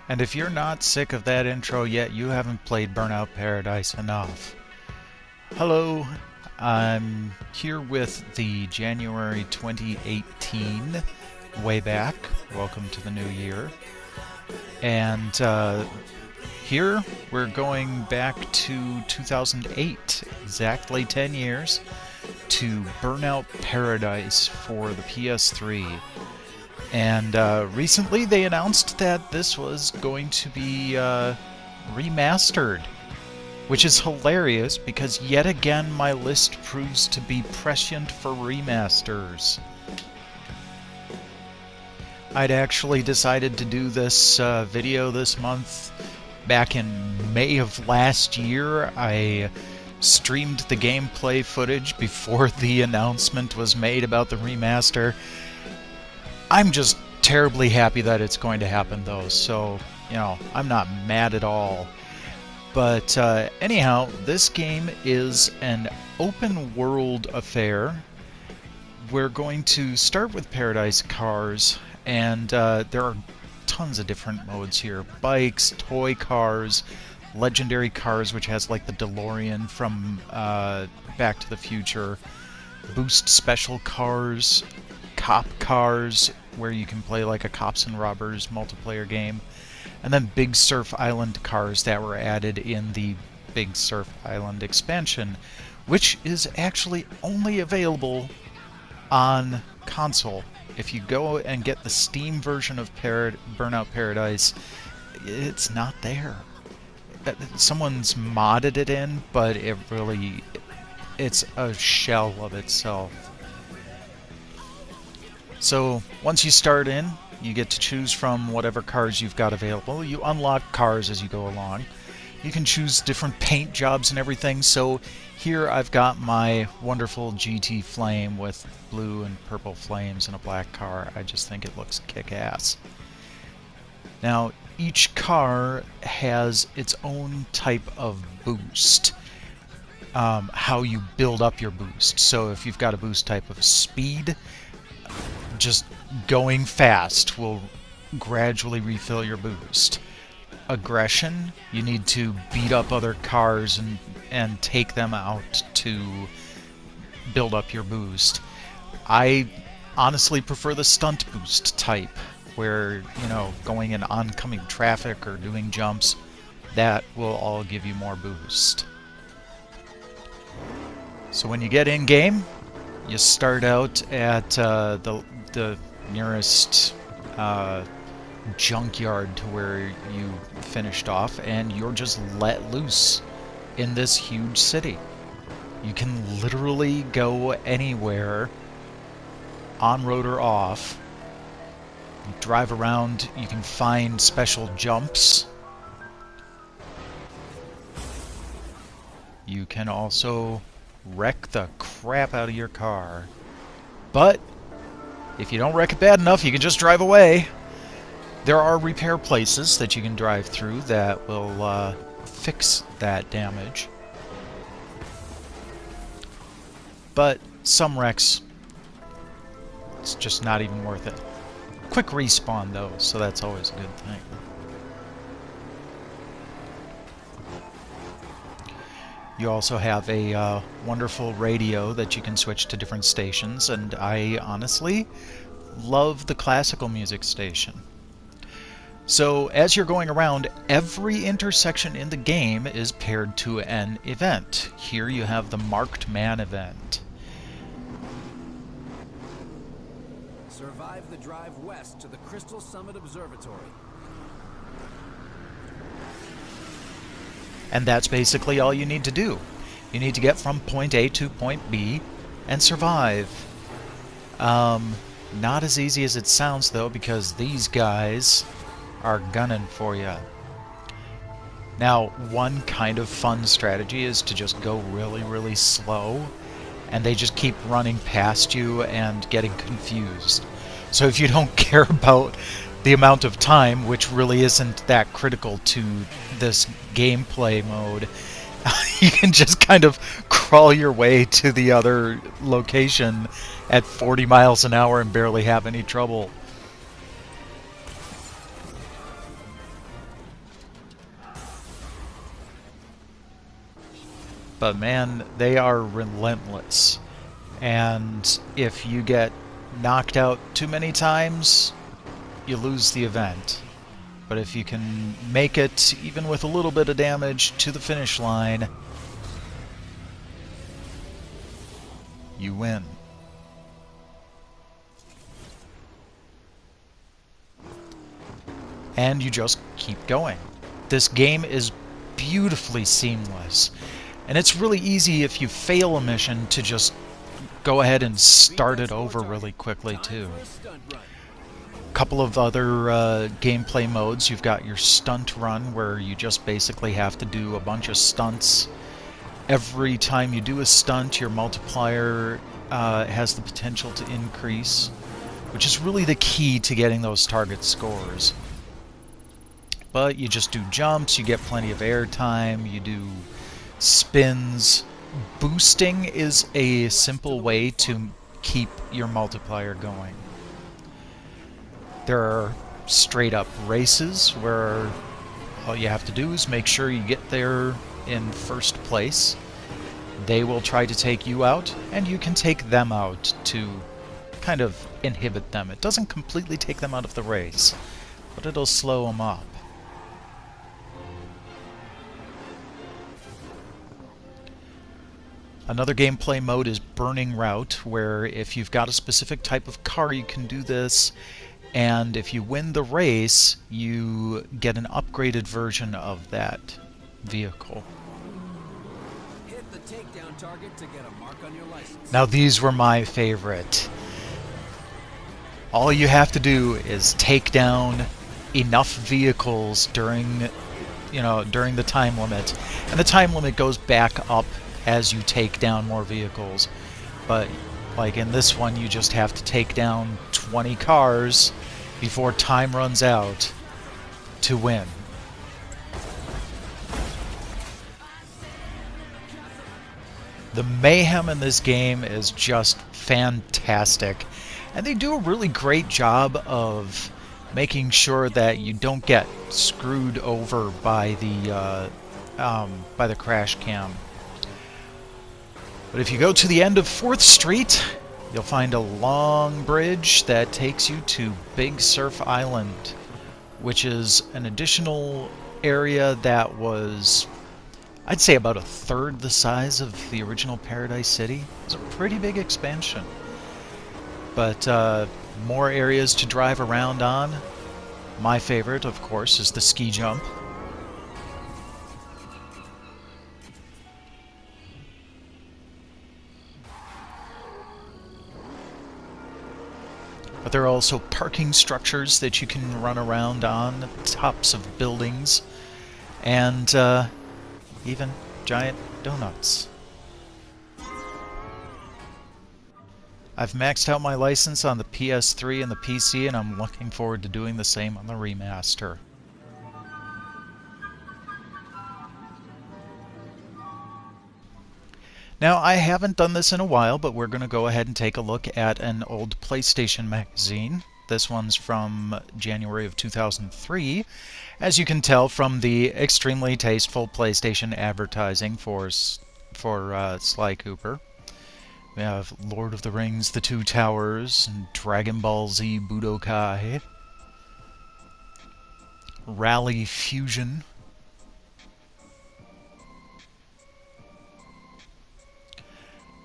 And if you're not sick of that intro yet, you haven't played Burnout Paradise enough. Hello, I'm here with the January 2018 Wayback. Welcome to the new year. And here we're going back to 2008, exactly 10 years, to Burnout Paradise for the PS3. And recently they announced that this was going to be remastered, which is hilarious because yet again my list proves to be prescient for remasters. I'd actually decided to do this video this month back in May of last year. I streamed the gameplay footage before the announcement was made about the remaster. I'm just terribly happy that it's going to happen though, so, you know, I'm not mad at all. But anyhow, this game is an open world affair. We're going to start with Paradise Cars, and there are tons of different modes here. Bikes, toy cars, legendary cars, which has like the DeLorean from Back to the Future, boost special cars, cop cars, where you can play like a cops and robbers multiplayer game, and then Big Surf Island cars that were added in the Big Surf Island expansion, which is actually only available on console. If you go and get the Steam version of Burnout Paradise, it's not there. Someone's modded it in, but it's a shell of itself. So once you start in, you get to choose from whatever cars you've got available. You unlock cars as you go along. You can choose different paint jobs and everything. So here I've got my wonderful GT Flame with blue and purple flames and a black car. I just think it looks kick-ass. Now, each car has its own type of boost. How you build up your boost. So if you've got a boost type of speed, just going fast will gradually refill your boost. Aggression, you need to beat up other cars and take them out to build up your boost. I honestly prefer the stunt boost type, where, you know, going in oncoming traffic or doing jumps, that will all give you more boost. So when you get in game, you start out at the nearest junkyard to where you finished off, and you're just let loose in this huge city. You can literally go anywhere, on-road or off. You drive around, you can find special jumps. You can also wreck the crap out of your car. But if you don't wreck it bad enough, you can just drive away. There are repair places that you can drive through that will fix that damage. But some wrecks, it's just not even worth it. Quick respawn though, so that's always a good thing. You also have a wonderful radio that you can switch to different stations, and I honestly love the classical music station. So as you're going around, every intersection in the game is paired to an event. Here you have the Marked Man event. Survive the drive west to the Crystal Summit Observatory. And that's basically all you need to do. You need to get from point A to point B and survive. Not as easy as it sounds though, because these guys are gunning for you. Now, one kind of fun strategy is to just go really, really slow, and they just keep running past you and getting confused. So if you don't care about the amount of time, which really isn't that critical to this gameplay mode, you can just kind of crawl your way to the other location at 40 miles an hour and barely have any trouble. but man, they are relentless. And if you get knocked out too many times, you lose the event. But if you can make it, even with a little bit of damage, to the finish line, you win. And you just keep going. This game is beautifully seamless. And it's really easy if you fail a mission to just go ahead and start it over really quickly too. A couple of other gameplay modes. You've got your stunt run, where you just basically have to do a bunch of stunts. Every time you do a stunt, your multiplier has the potential to increase, which is really the key to getting those target scores. But you just do jumps, you get plenty of air time, you do spins. Boosting is a simple way to keep your multiplier going. There are straight up races where all you have to do is make sure you get there in first place. They will try to take you out, and you can take them out to kind of inhibit them. It doesn't completely take them out of the race, but it'll slow them up. Another gameplay mode is Burning Route, where if you've got a specific type of car, you can do this, and if you win the race, you get an upgraded version of that vehicle. Hit the takedown target to get a mark on your license. Now these were my favorite. All you have to do is take down enough vehicles during the time limit, and the time limit goes back up as you take down more vehicles. But like in this one, you just have to take down 20 cars before time runs out to win. The mayhem in this game is just fantastic, and they do a really great job of making sure that you don't get screwed over by the crash cam. But if you go to the end of 4th Street, you'll find a long bridge that takes you to Big Surf Island, which is an additional area that was, I'd say, about a third the size of the original Paradise City. It's a pretty big expansion. But more areas to drive around on. My favorite, of course, is the ski jump. But there are also parking structures that you can run around on, tops of buildings, and even giant donuts. I've maxed out my license on the PS3 and the PC, and I'm looking forward to doing the same on the remaster. Now, I haven't done this in a while, but we're going to go ahead and take a look at an old PlayStation magazine. This one's from January of 2003. As you can tell from the extremely tasteful PlayStation advertising for Sly Cooper. We have Lord of the Rings, The Two Towers, and Dragon Ball Z Budokai. Rally Fusion.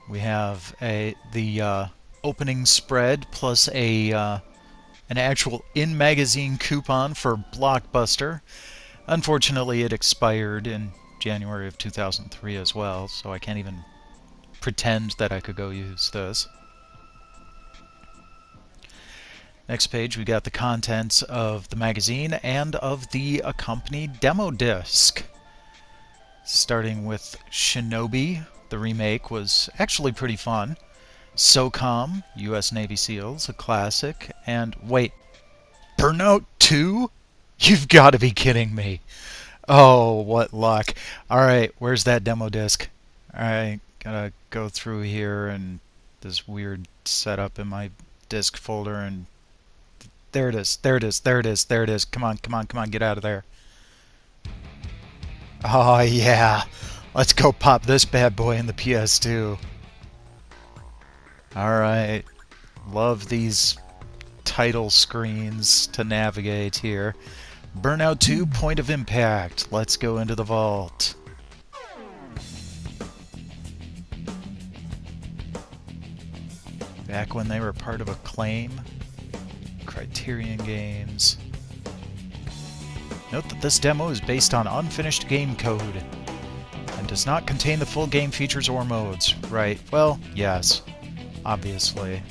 We have the opening spread plus an actual in-magazine coupon for Blockbuster. Unfortunately, it expired in January of 2003 as well, so I can't even pretend that I could go use this. Next page, we got the contents of the magazine and of the accompanied demo disc. Starting with Shinobi. The remake was actually pretty fun. SOCOM, U.S. Navy SEALs, a classic. And wait, Burnout 2? You've got to be kidding me. Oh, what luck. Alright, where's that demo disc? Alright, gotta go through here and this weird setup in my disc folder, and there it is, there it is, there it is, there it is. Come on, come on, come on, get out of there. Oh, yeah. Let's go pop this bad boy in the PS2. Alright. Love these title screens to navigate here. Burnout 2, Point of Impact. Let's go into the vault. Back when they were part of Acclaim. Criterion Games. Note that this demo is based on unfinished game code and does not contain the full game features or modes. Right, well, yes, obviously.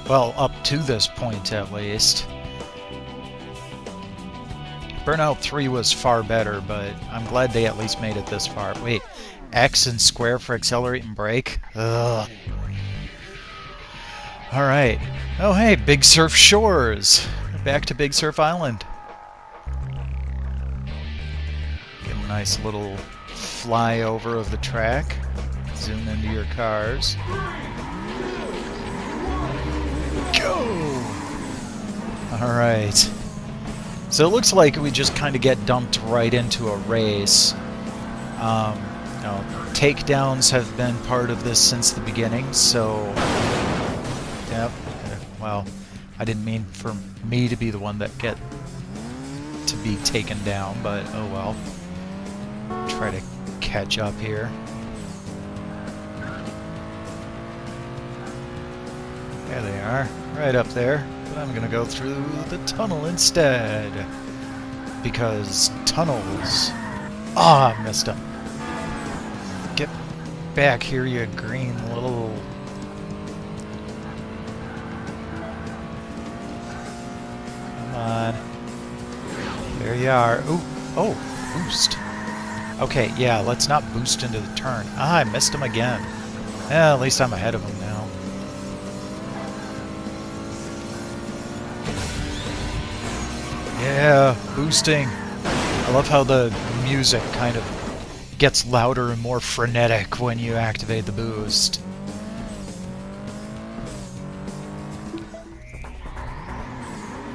Well, up to this point at least. Burnout 3 was far better, but I'm glad they at least made it this far. Wait, X and square for accelerate and brake? Ugh. Alright. Oh hey, Big Surf Shores! Back to Big Surf Island. Get a nice little flyover of the track. Zoom into your cars. Go! Alright. So it looks like we just kind of get dumped right into a race. Takedowns have been part of this since the beginning, so... Yep. Well, I didn't mean for me to be the one that get to be taken down, but oh well. Try to catch up here. There they are, right up there. But I'm gonna go through the tunnel instead. Because tunnels... Ah, I missed him. Get back here, you green little... Come on. There you are. Ooh, oh, boost. Okay, yeah, let's not boost into the turn. Ah, I missed him again. At least I'm ahead of him now. Yeah, boosting. I love how the music kind of gets louder and more frenetic when you activate the boost.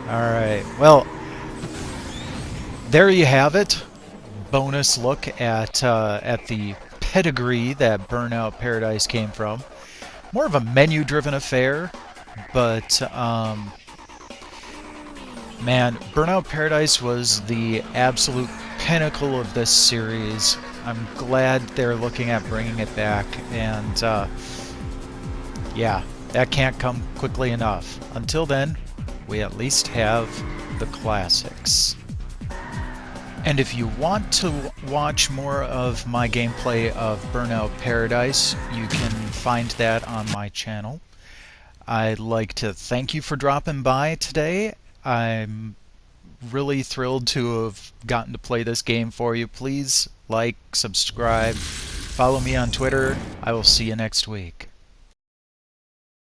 Alright, well, there you have it. Bonus look at the pedigree that Burnout Paradise came from. More of a menu-driven affair, but man, Burnout Paradise was the absolute pinnacle of this series. I'm glad they're looking at bringing it back, and yeah, that can't come quickly enough. Until then, we at least have the classics. And if you want to watch more of my gameplay of Burnout Paradise, you can find that on my channel. I'd like to thank you for dropping by today. I'm really thrilled to have gotten to play this game for you. Please like, subscribe, follow me on Twitter. I will see you next week.